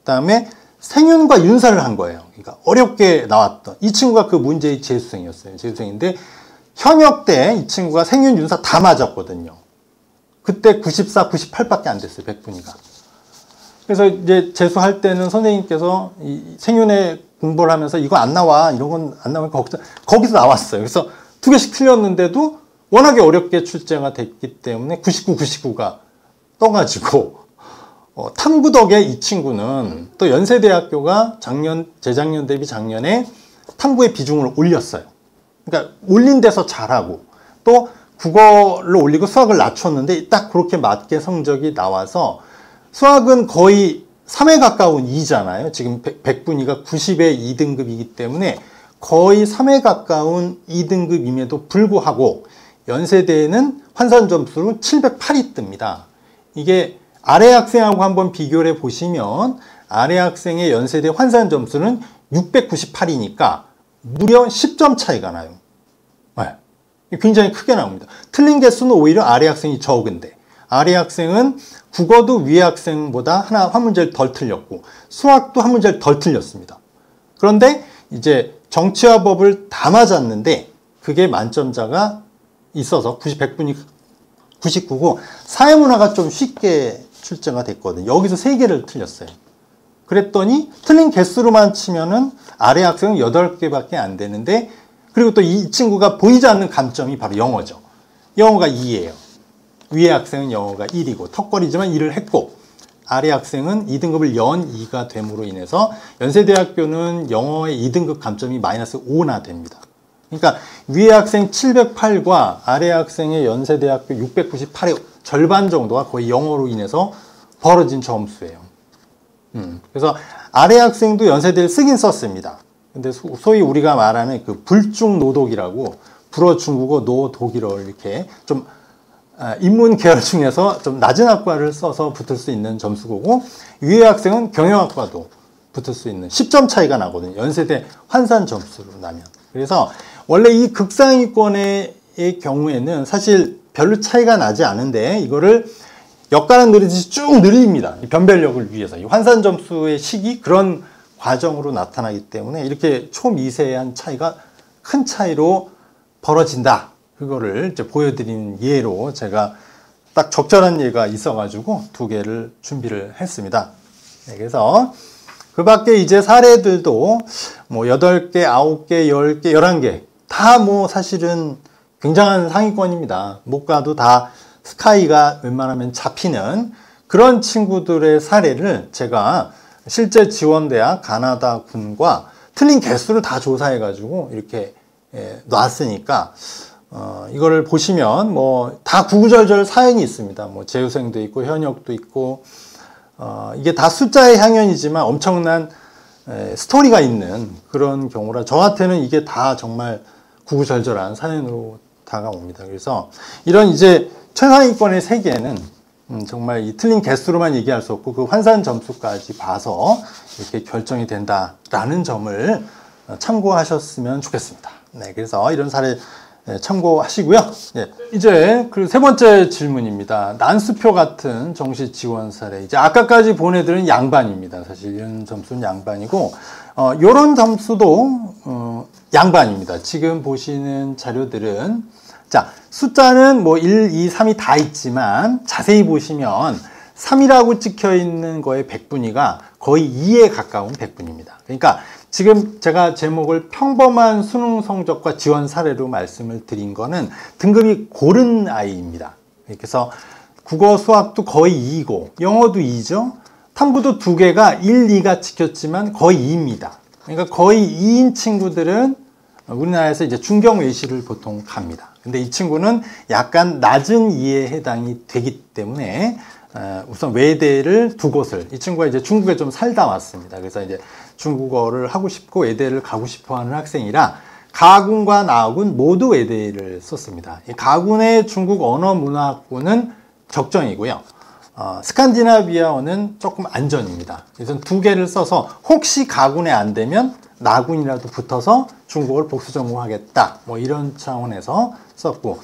B: 다음에 생윤과 윤사를 한 거예요. 그러니까 어렵게 나왔던. 이 친구가 그 문제의 재수생이었어요. 재수생인데 현역 때 이 친구가 생윤, 윤사 다 맞았거든요. 그때 94, 98밖에 안 됐어요. 100분위가. 그래서 이제 재수할 때는 선생님께서 이 생윤에 공부를 하면서 이거 안 나와. 이런 건 안 나오니까 거기서 나왔어요. 그래서 2개씩 틀렸는데도 워낙에 어렵게 출제가 됐기 때문에 99, 99가 떠가지고 탐구 덕에 이 친구는 또 연세대학교가 재작년 대비 작년에 탐구의 비중을 올렸어요. 그러니까 올린 데서 잘하고 또 국어를 올리고 수학을 낮췄는데 딱 그렇게 맞게 성적이 나와서 수학은 거의 3에 가까운 2잖아요. 지금 100분위가 90의 2등급이기 때문에 거의 3에 가까운 2등급임에도 불구하고 연세대에는 환산 점수로 708이 뜹니다. 이게 아래 학생하고 한번 비교를 해보시면 아래 학생의 연세대 환산 점수는 698이니까 무려 10점 차이가 나요. 네. 굉장히 크게 나옵니다. 틀린 개수는 오히려 아래 학생이 적은데 아래 학생은 국어도 위에 학생보다 한 문제를 덜 틀렸고 수학도 한 문제를 덜 틀렸습니다. 그런데 이제 정치와 법을 다 맞았는데 그게 만점자가 있어서 100분이 99고 사회문화가 좀 쉽게 출제가 됐거든요. 여기서 3개를 틀렸어요. 그랬더니 틀린 개수로만 치면은 아래 학생은 8개밖에 안 되는데 그리고 또 이 친구가 보이지 않는 감점이 바로 영어죠. 영어가 2예요. 위에 학생은 영어가 1이고 턱걸이지만 1을 했고 아래 학생은 2등급을 연 2가 됨으로 인해서 연세대학교는 영어의 2등급 감점이 마이너스 5나 됩니다. 그러니까 위에 학생 708과 아래 학생의 연세대학교 698의 절반 정도가 거의 영어로 인해서 벌어진 점수예요. 그래서 아래 학생도 연세대를 쓰긴 썼습니다. 근데 소위 우리가 말하는 그 불중노독이라고 불어 중국어 노 독일어 이렇게 좀 인문 계열 중에서 좀 낮은 학과를 써서 붙을 수 있는 점수고 위에 학생은 경영학과도 붙을 수 있는 10점 차이가 나거든요. 연세대 환산 점수로 나면. 그래서 원래 이 극상위권의 경우에는 사실 별로 차이가 나지 않은데 이거를 역가는 느리듯이 쭉 늘립니다. 변별력을 위해서. 이 환산 점수의 식이 그런 과정으로 나타나기 때문에 이렇게 초미세한 차이가 큰 차이로 벌어진다. 그거를 이제 보여드리는 예로 제가 딱 적절한 예가 있어가지고 2개를 준비를 했습니다. 네, 그래서 그 밖에 이제 사례들도 뭐 8개, 9개, 10개, 11개 다 뭐 사실은 굉장한 상위권입니다. 못 가도 다 스카이가 웬만하면 잡히는 그런 친구들의 사례를 제가 실제 지원대학 가나다군과 틀린 개수를 다 조사해가지고 이렇게 놨으니까 이거를 보시면 뭐 다 구구절절 사연이 있습니다. 뭐 재수생도 있고 현역도 있고 이게 다 숫자의 향연이지만 엄청난 스토리가 있는 그런 경우라 저한테는 이게 다 정말 구구절절한 사연으로 다가옵니다. 그래서 이런 이제 최상위권의 세계는 정말 이 틀린 개수로만 얘기할 수 없고 그 환산 점수까지 봐서 이렇게 결정이 된다라는 점을 참고하셨으면 좋겠습니다. 네, 그래서 이런 사례 참고하시고요. 네, 이제 그 3번째 질문입니다. 난수표 같은 정시 지원 사례. 이제 아까까지 본 애들은 양반입니다. 사실 이런 점수는 양반이고, 요런 점수도 양반입니다. 지금 보시는 자료들은 자, 숫자는 뭐 1, 2, 3이 다 있지만 자세히 보시면 3이라고 찍혀 있는 거의 100분위가 거의 2에 가까운 100분입니다. 그러니까 지금 제가 제목을 평범한 수능 성적과 지원 사례로 말씀을 드린 거는 등급이 고른 아이입니다. 그래서 국어, 수학도 거의 2이고 영어도 2죠. 탐구도 2개가 1, 2가 찍혔지만 거의 2입니다. 그러니까 거의 2인 친구들은 우리나라에서 이제 중경외시를 보통 갑니다. 근데 이 친구는 약간 낮은 2에 해당이 되기 때문에 우선 외대를 2곳을 이 친구가 이제 중국에 좀 살다 왔습니다. 그래서 이제 중국어를 하고 싶고 외대를 가고 싶어 하는 학생이라 가군과 나군 모두 외대를 썼습니다. 이 가군의 중국 언어 문화학부는 적정이고요. 스칸디나비아어는 조금 안전입니다. 그래서 2개를 써서 혹시 가군에 안 되면 나군이라도 붙어서 중국을 복수 정복하겠다. 뭐 이런 차원에서 썼고,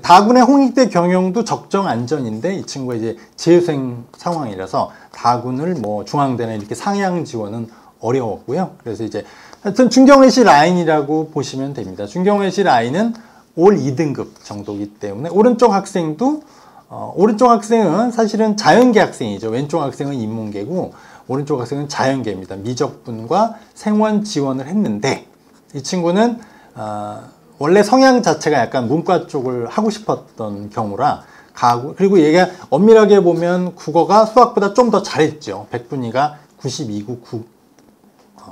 B: 다군의 홍익대 경영도 적정 안전인데 이 친구가 이제 재유생 상황이라서 다군을 뭐 중앙대나 이렇게 상향 지원은 어려웠고요. 그래서 이제 하여튼 중경외시 라인이라고 보시면 됩니다. 중경외시 라인은 올 2등급 정도이기 때문에 오른쪽 학생도 오른쪽 학생은 사실은 자연계 학생이죠. 왼쪽 학생은 인문계고 오른쪽 학생은 자연계입니다. 미적분과 생원 지원을 했는데 이 친구는 원래 성향 자체가 약간 문과 쪽을 하고 싶었던 경우라 가고, 그리고 얘가 엄밀하게 보면 국어가 수학보다 좀 더 잘했죠. 백분위가 92고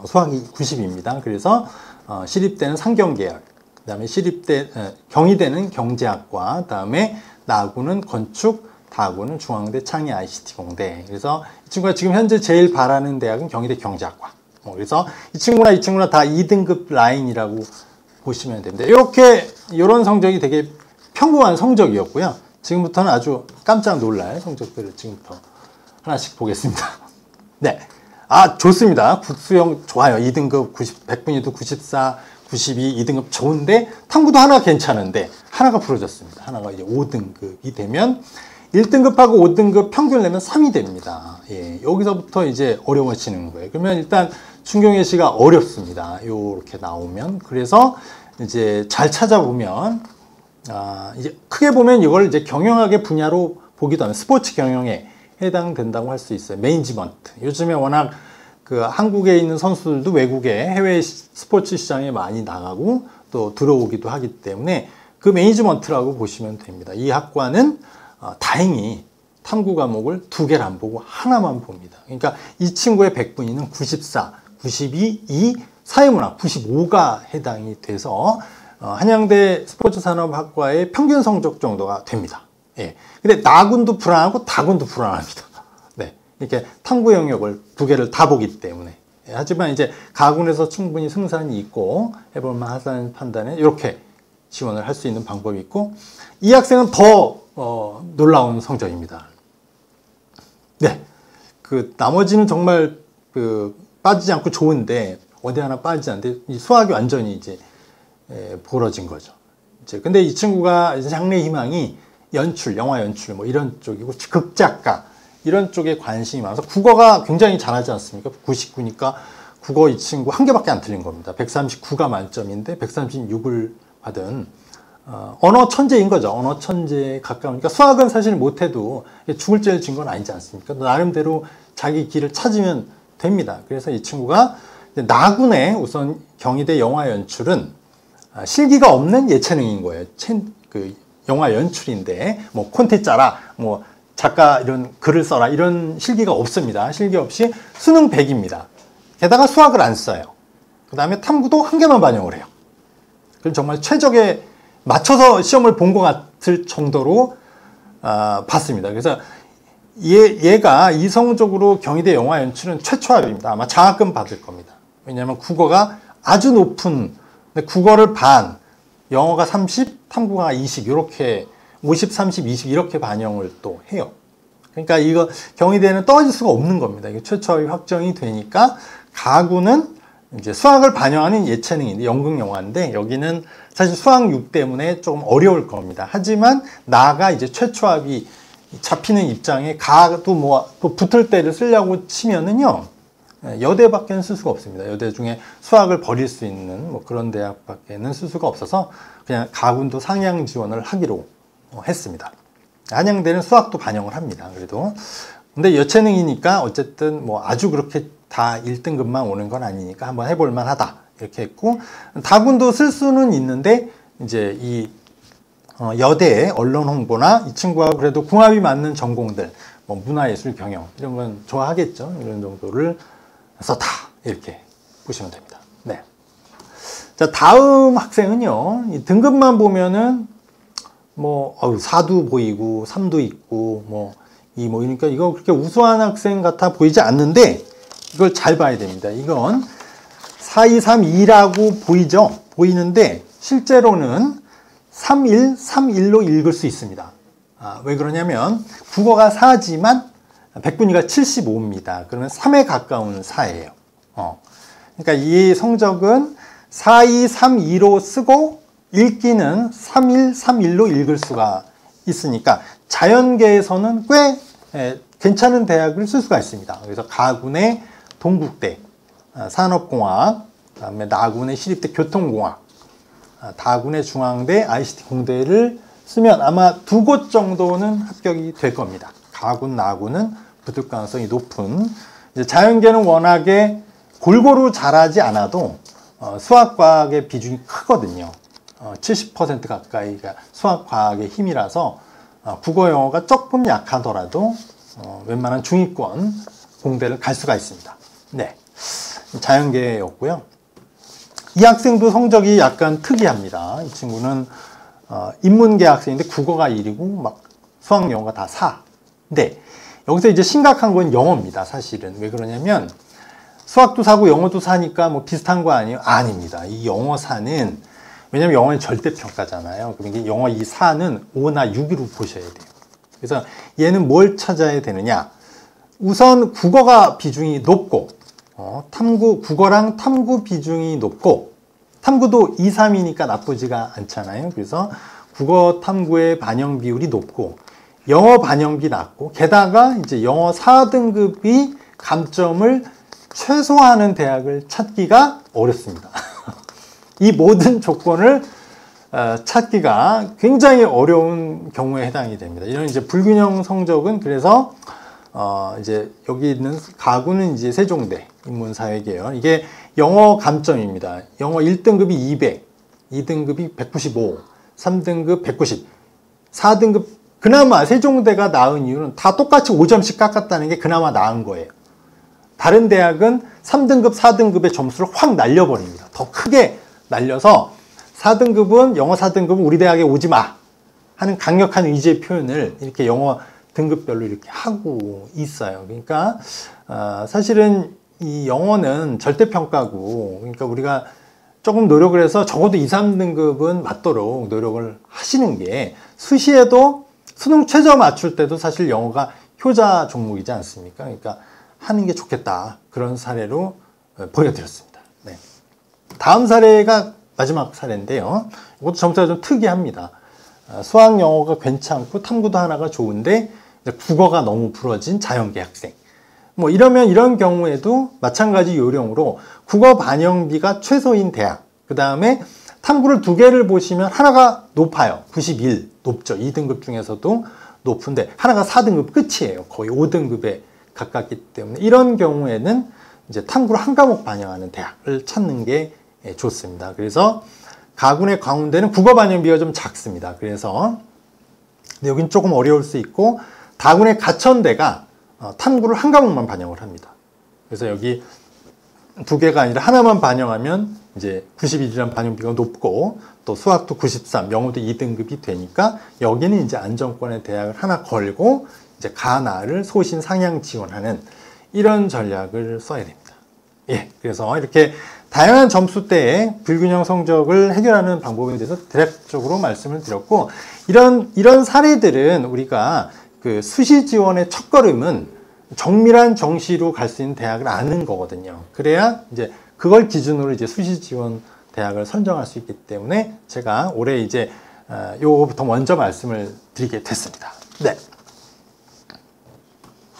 B: 수학이 90입니다. 그래서 시립대는 상경계열, 그 다음에 경희대는 경제학과, 다음에 나구는 건축, 다구는 중앙대 창의 ICT 공대. 그래서 이 친구가 지금 현재 제일 바라는 대학은 경희대 경제학과. 그래서 이 친구나 다 2등급 라인이라고 보시면 됩니다. 이런 성적이 되게 평범한 성적이었고요. 지금부터는 아주 깜짝 놀랄 성적들을 지금부터 하나씩 보겠습니다. 네. 좋습니다. 국수형 좋아요. 2등급 100분위도 94, 92, 2등급 좋은데 탐구도 하나 괜찮은데 하나가 부러졌습니다. 하나가 이제 5등급이 되면 1등급하고 5등급 평균을 내면 3이 됩니다. 예, 여기서부터 이제 어려워지는 거예요. 그러면 일단 중경외시가 어렵습니다. 요렇게 나오면. 그래서 이제 잘 찾아보면, 이제 크게 보면 이걸 이제 경영학의 분야로 보기도 하면 스포츠 경영에 해당된다고 할 수 있어요. 매니지먼트. 요즘에 워낙 그 한국에 있는 선수들도 외국에 해외 스포츠 시장에 많이 나가고 또 들어오기도 하기 때문에 그 매니지먼트라고 보시면 됩니다. 이 학과는 다행히 탐구 과목을 2개를 안 보고 하나만 봅니다. 그러니까 이 친구의 100분위는 94, 92, 2, 사회문학 95가 해당이 돼서 한양대 스포츠산업학과의 평균 성적 정도가 됩니다. 예. 근데 나군도 불안하고 다군도 불안합니다. 네. 이렇게 탐구 영역을 2개를 다 보기 때문에. 예. 하지만 이제 가군에서 충분히 승산이 있고 해볼만 하다는 판단에 이렇게 지원을 할 수 있는 방법이 있고, 이 학생은 더 놀라운 성적입니다. 네. 나머지는 정말 빠지지 않고 좋은데, 어디 하나 빠지지 않는데, 이 수학이 완전히 이제, 벌어진 거죠. 근데 이 친구가 장래 희망이 연출, 영화 연출, 뭐 이런 쪽이고, 극작가, 이런 쪽에 관심이 많아서 국어가 굉장히 잘하지 않습니까? 99니까 국어 이 친구 한 개밖에 안 틀린 겁니다. 139가 만점인데, 136을 받은, 언어 천재인 거죠. 언어 천재에 가까우니까 수학은 사실 못해도 죽을 죄를 진 건 아니지 않습니까? 나름대로 자기 길을 찾으면 됩니다. 그래서 이 친구가 나군의 우선 경희대 영화 연출은 실기가 없는 예체능인 거예요. 영화 연출인데 뭐 콘테 짜라, 뭐 작가 이런 글을 써라 이런 실기가 없습니다. 실기 없이 수능 100입니다. 게다가 수학을 안 써요. 그 다음에 탐구도 한 개만 반영을 해요. 그럼 정말 최적에 맞춰서 시험을 본 것 같을 정도로 봤습니다. 그래서 얘가 이성적으로 경희대 영화 연출은 최초합입니다. 아마 장학금 받을 겁니다. 왜냐하면 국어가 아주 높은, 국어를 반, 영어가 30, 탐구가 20 이렇게 50, 30, 20 이렇게 반영을 또 해요. 그러니까 이거 경희대는 떨어질 수가 없는 겁니다. 이게 최초합이 확정이 되니까 가구는 이제 수학을 반영하는 예체능인데 연극 영화인데 여기는 사실 수학 6 때문에 조금 어려울 겁니다. 하지만 나가 이제 최초합이 잡히는 입장에 가도 뭐 또 붙을 때를 쓰려고 치면은요 여대밖에는 쓸 수가 없습니다. 여대 중에 수학을 버릴 수 있는 뭐 그런 대학밖에는 쓸 수가 없어서 그냥 가군도 상향 지원을 하기로 했습니다. 한양대는 수학도 반영을 합니다. 그래도 근데 여체능이니까 어쨌든 뭐 아주 그렇게 다 1등급만 오는 건 아니니까 한번 해볼 만하다 이렇게 했고, 다군도 쓸 수는 있는데 이제 이 여대의 언론 홍보나 이 친구하고 그래도 궁합이 맞는 전공들 뭐 문화예술 경영 이런 건 좋아하겠죠. 이런 정도를 썼다 이렇게 보시면 됩니다. 네. 자, 다음 학생은요, 이 등급만 보면은 뭐 4도 보이고 3도 있고 뭐 그러니까 이거 그렇게 우수한 학생 같아 보이지 않는데 이걸 잘 봐야 됩니다. 이건 4232라고 보이죠? 보이는데 실제로는 31, 31로 읽을 수 있습니다. 왜 그러냐면 국어가 4지만 백분위가 75입니다. 그러면 3에 가까운 4예요. 그러니까 이 성적은 4232로 쓰고 읽기는 3131로 읽을 수가 있으니까 자연계에서는 꽤 괜찮은 대학을 쓸 수가 있습니다. 그래서 가군의 동국대 산업공학, 그다음에 나군의 시립대 교통공학, 다군의 중앙대 ICT 공대를 쓰면 아마 2곳 정도는 합격이 될 겁니다. 가군, 나군은 붙을 가능성이 높은. 이제 자연계는 워낙에 골고루 잘하지 않아도 수학과학의 비중이 크거든요. 70% 가까이가 수학과학의 힘이라서 국어, 영어가 조금 약하더라도 웬만한 중위권 공대를 갈 수가 있습니다. 네, 자연계였고요. 이 학생도 성적이 약간 특이합니다. 이 친구는 인문계 학생인데 국어가 1이고 막 수학, 영어가 다 4. 근데 여기서 이제 심각한 건 영어입니다. 사실은 왜 그러냐면 수학도 4고 영어도 4니까 뭐 비슷한 거 아니에요? 아닙니다. 이 영어 4는 왜냐면 영어는 절대평가잖아요. 그러니까 영어 이 4는 5나 6으로 보셔야 돼요. 그래서 얘는 뭘 찾아야 되느냐? 우선 국어가 비중이 높고 국어랑 탐구 비중이 높고 탐구도 2, 3이니까 나쁘지가 않잖아요. 그래서 국어 탐구의 반영 비율이 높고 영어 반영비 낮고 게다가 이제 영어 4등급이 감점을 최소화하는 대학을 찾기가 어렵습니다. 이 모든 조건을 찾기가 굉장히 어려운 경우에 해당이 됩니다. 이런 이제 불균형 성적은 그래서 이제 여기 있는 가구는 이제 세종대 인문사회계열 이게 영어 감점입니다. 영어 1등급이 200, 2등급이 195, 3등급 190, 4등급 그나마 세종대가 나은 이유는 다 똑같이 5점씩 깎았다는 게 그나마 나은 거예요. 다른 대학은 3등급, 4등급의 점수를 확 날려버립니다. 더 크게 날려서 4등급은 영어 4등급은 우리 대학에 오지 마 하는 강력한 의지의 표현을 이렇게 영어 등급별로 이렇게 하고 있어요. 그러니까 사실은 이 영어는 절대평가고 그러니까 우리가 조금 노력을 해서 적어도 2, 3등급은 맞도록 노력을 하시는 게 수시에도 수능 최저 맞출 때도 사실 영어가 효자 종목이지 않습니까? 그러니까 하는 게 좋겠다. 그런 사례로 보여드렸습니다. 네. 다음 사례가 마지막 사례인데요. 이것도 점수가 좀 특이합니다. 수학, 영어가 괜찮고 탐구도 하나가 좋은데 국어가 너무 부러진 자연계 학생. 뭐 이러면 이런 경우에도 마찬가지 요령으로 국어 반영비가 최소인 대학. 그 다음에 탐구를 2개를 보시면 하나가 높아요. 91 높죠. 2등급 중에서도 높은데 하나가 4등급 끝이에요. 거의 5등급에 가깝기 때문에 이런 경우에는 이제 탐구를 한 과목 반영하는 대학을 찾는 게 좋습니다. 그래서 가군의 광운대는 국어 반영비가 좀 작습니다. 그래서 여긴 조금 어려울 수 있고 다군의 가천대가 탐구를 한 과목만 반영을 합니다. 그래서 여기 2개가 아니라 하나만 반영하면 이제 91이라는 반영비가 높고 또 수학도 93, 영어도 2등급이 되니까 여기는 이제 안정권의 대학을 하나 걸고 이제 가나를 소신 상향 지원하는 이런 전략을 써야 됩니다. 예, 그래서 이렇게 다양한 점수대의 불균형 성적을 해결하는 방법에 대해서 대략적으로 말씀을 드렸고 이런 사례들은 우리가 그 수시 지원의 첫걸음은 정밀한 정시로 갈 수 있는 대학을 아는 거거든요. 그래야 이제 그걸 기준으로 이제 수시 지원 대학을 선정할 수 있기 때문에 제가 올해 이제 요거부터 먼저 말씀을 드리게 됐습니다. 네.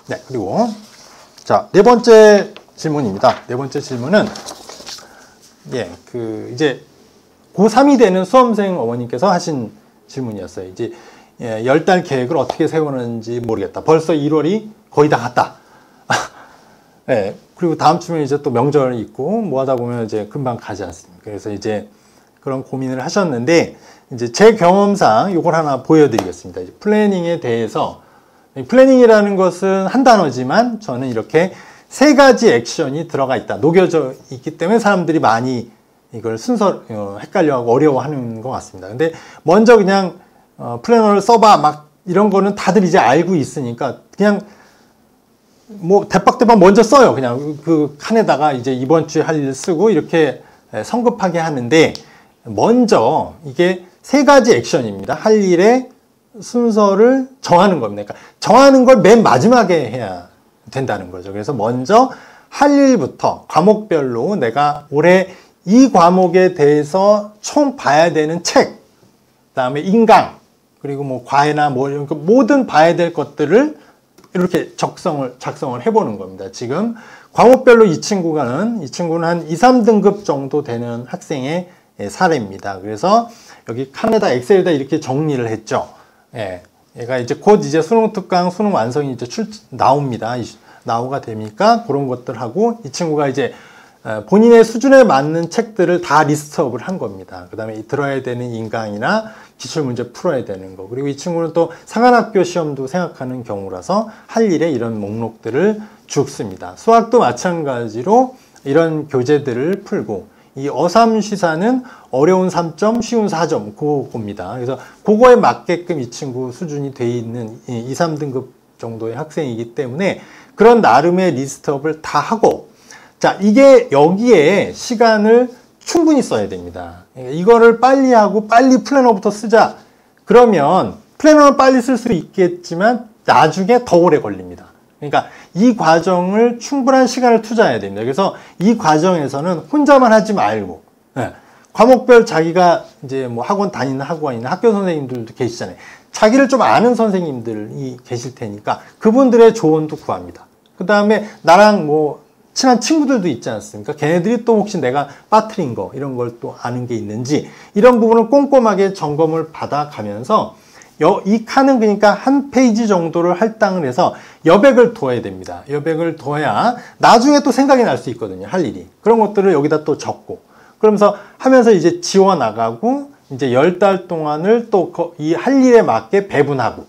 B: 네, 그리고 자, 네 번째 질문입니다. 네 번째 질문은 이제 고3이 되는 수험생 어머님께서 하신 질문이었어요. 이제 10달 계획을 어떻게 세우는지 모르겠다. 벌써 1월이 거의 다 갔다. 네, 그리고 다음 주면 이제 또 명절이 있고 뭐 하다 보면 이제 금방 가지 않습니까? 그래서 이제 그런 고민을 하셨는데 이제 제 경험상 이걸 하나 보여드리겠습니다. 이제 플래닝에 대해서 플래닝이라는 것은 한 단어지만 저는 이렇게 3가지 액션이 들어가 있다. 녹여져 있기 때문에 사람들이 많이 이걸 헷갈려하고 어려워하는 것 같습니다. 근데 먼저 그냥 플래너를 써봐 막 이런 거는 다들 이제 알고 있으니까 그냥 뭐 대박대박 먼저 써요. 그냥 그 칸에다가 이제 이번 주에 할 일 쓰고 이렇게 성급하게 하는데 먼저 이게 3가지 액션입니다. 할 일의 순서를 정하는 겁니다. 그러니까 정하는 걸 맨 마지막에 해야 된다는 거죠. 그래서 먼저 할 일부터 과목별로 내가 올해 이 과목에 대해서 총 봐야 되는 책, 그다음에 인강, 그리고 뭐 과외나 뭐 이런 모든 봐야 될 것들을 이렇게 작성을 해보는 겁니다. 지금 과목별로 이 친구는 한 2, 3등급 정도 되는 학생의 사례입니다. 그래서 여기 칸에다 엑셀에다 이렇게 정리를 했죠. 예. 얘가 이제 곧 이제 수능 특강, 수능 완성이 이제 나옵니다. 나오가 되니까 그런 것들하고 이 친구가 이제 본인의 수준에 맞는 책들을 다 리스트업을 한 겁니다. 그 다음에 들어야 되는 인강이나 기출문제 풀어야 되는 거. 그리고 이 친구는 또 상한학교 시험도 생각하는 경우라서 할 일에 이런 목록들을 쭉 씁니다. 수학도 마찬가지로 이런 교재들을 풀고 이 어삼시사는 어려운 3점, 쉬운 4점 그겁니다. 그래서 그거에 맞게끔 이 친구 수준이 돼 있는 2, 3등급 정도의 학생이기 때문에 그런 나름의 리스트업을 다 하고 자, 이게 여기에 시간을 충분히 써야 됩니다. 이거를 빨리 하고 빨리 플래너부터 쓰자. 그러면 플래너는 빨리 쓸 수 있겠지만 나중에 더 오래 걸립니다. 그러니까 이 과정을 충분한 시간을 투자해야 됩니다. 그래서 이 과정에서는 혼자만 하지 말고 과목별 자기가 이제 뭐 학원 다니는 학원이나 학교 선생님들도 계시잖아요. 자기를 좀 아는 선생님들이 계실 테니까 그분들의 조언도 구합니다. 그 다음에 나랑 뭐 친한 친구들도 있지 않습니까? 걔네들이 또 혹시 내가 빠뜨린 거 이런 걸 또 아는 게 있는지 이런 부분을 꼼꼼하게 점검을 받아가면서 이 칸은 그러니까 한 페이지 정도를 할당을 해서 여백을 둬야 됩니다. 여백을 둬야 나중에 또 생각이 날 수 있거든요. 할 일이. 그런 것들을 여기다 또 적고 그러면서 하면서 이제 지워 나가고 이제 10달 동안을 또 이 할 일에 맞게 배분하고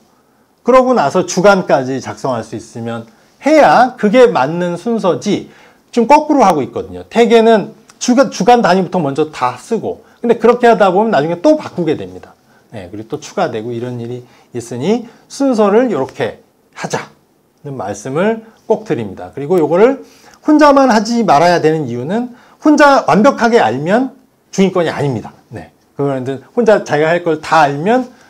B: 그러고 나서 주간까지 작성할 수 있으면 해야 그게 맞는 순서지 지금 거꾸로 하고 있거든요. 대개는 주간 단위부터 먼저 다 쓰고 근데 그렇게 하다 보면 나중에 또 바꾸게 됩니다. 네, 그리고 또 추가되고 이런 일이 있으니 순서를 이렇게 하자는 말씀을 꼭 드립니다. 그리고 요거를 혼자만 하지 말아야 되는 이유는 혼자 완벽하게 알면 중위권이 아닙니다. 네, 그거는 혼자 자기가 할 걸 다 알면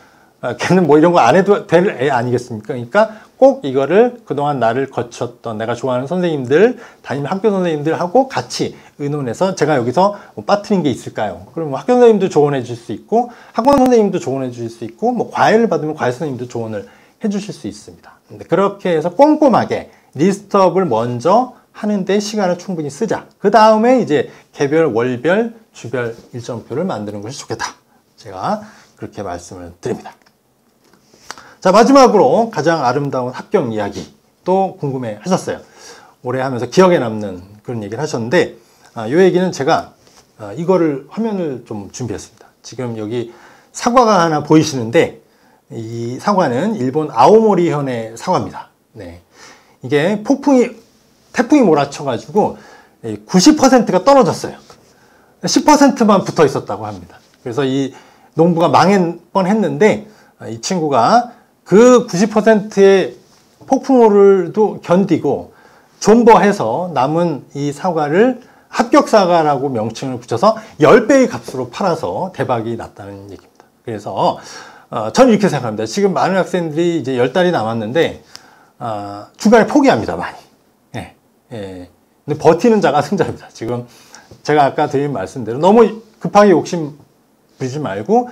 B: 걔는 뭐 이런 거 안 해도 될 애 아니겠습니까? 그러니까 꼭 이거를 그동안 나를 거쳤던 내가 좋아하는 선생님들, 담임 학교 선생님들하고 같이 의논해서 제가 여기서 뭐 빠뜨린 게 있을까요? 그럼 뭐 학교 선생님도 조언해 주실 수 있고 학원 선생님도 조언해 주실 수 있고 뭐 과외를 받으면 과외 선생님도 조언을 해 주실 수 있습니다. 근데 그렇게 해서 꼼꼼하게 리스트업을 먼저 하는데 시간을 충분히 쓰자. 그 다음에 이제 개별, 월별, 주별 일정표를 만드는 것이 좋겠다. 제가 그렇게 말씀을 드립니다. 자, 마지막으로 가장 아름다운 합격 이야기 또 궁금해 하셨어요. 오래 하면서 기억에 남는 그런 얘기를 하셨는데 이 얘기는 제가 이거를 화면을 좀 준비했습니다. 지금 여기 사과가 하나 보이시는데 이 사과는 일본 아오모리현의 사과입니다. 네. 이게 태풍이 몰아쳐가지고 90%가 떨어졌어요. 10%만 붙어 있었다고 합니다. 그래서 이 농부가 망할 뻔했는데 이 친구가 그 90%의 폭풍우를도 견디고 존버해서 남은 이 사과를 합격 사과라고 명칭을 붙여서 10배의 값으로 팔아서 대박이 났다는 얘기입니다. 그래서 저는 이렇게 생각합니다. 지금 많은 학생들이 이제 10달이 남았는데 중간에 포기합니다. 많이. 예, 예. 근데 버티는 자가 승자입니다. 지금 제가 아까 드린 말씀대로 너무 급하게 욕심 부리지 말고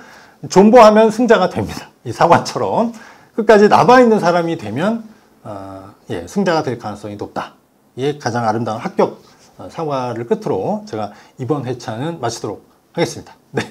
B: 존버하면 승자가 됩니다. 이 사과처럼 끝까지 남아있는 사람이 되면 승자가 될 가능성이 높다. 이게 가장 아름다운 합격 사과를 끝으로 제가 이번 회차는 마치도록 하겠습니다. 네.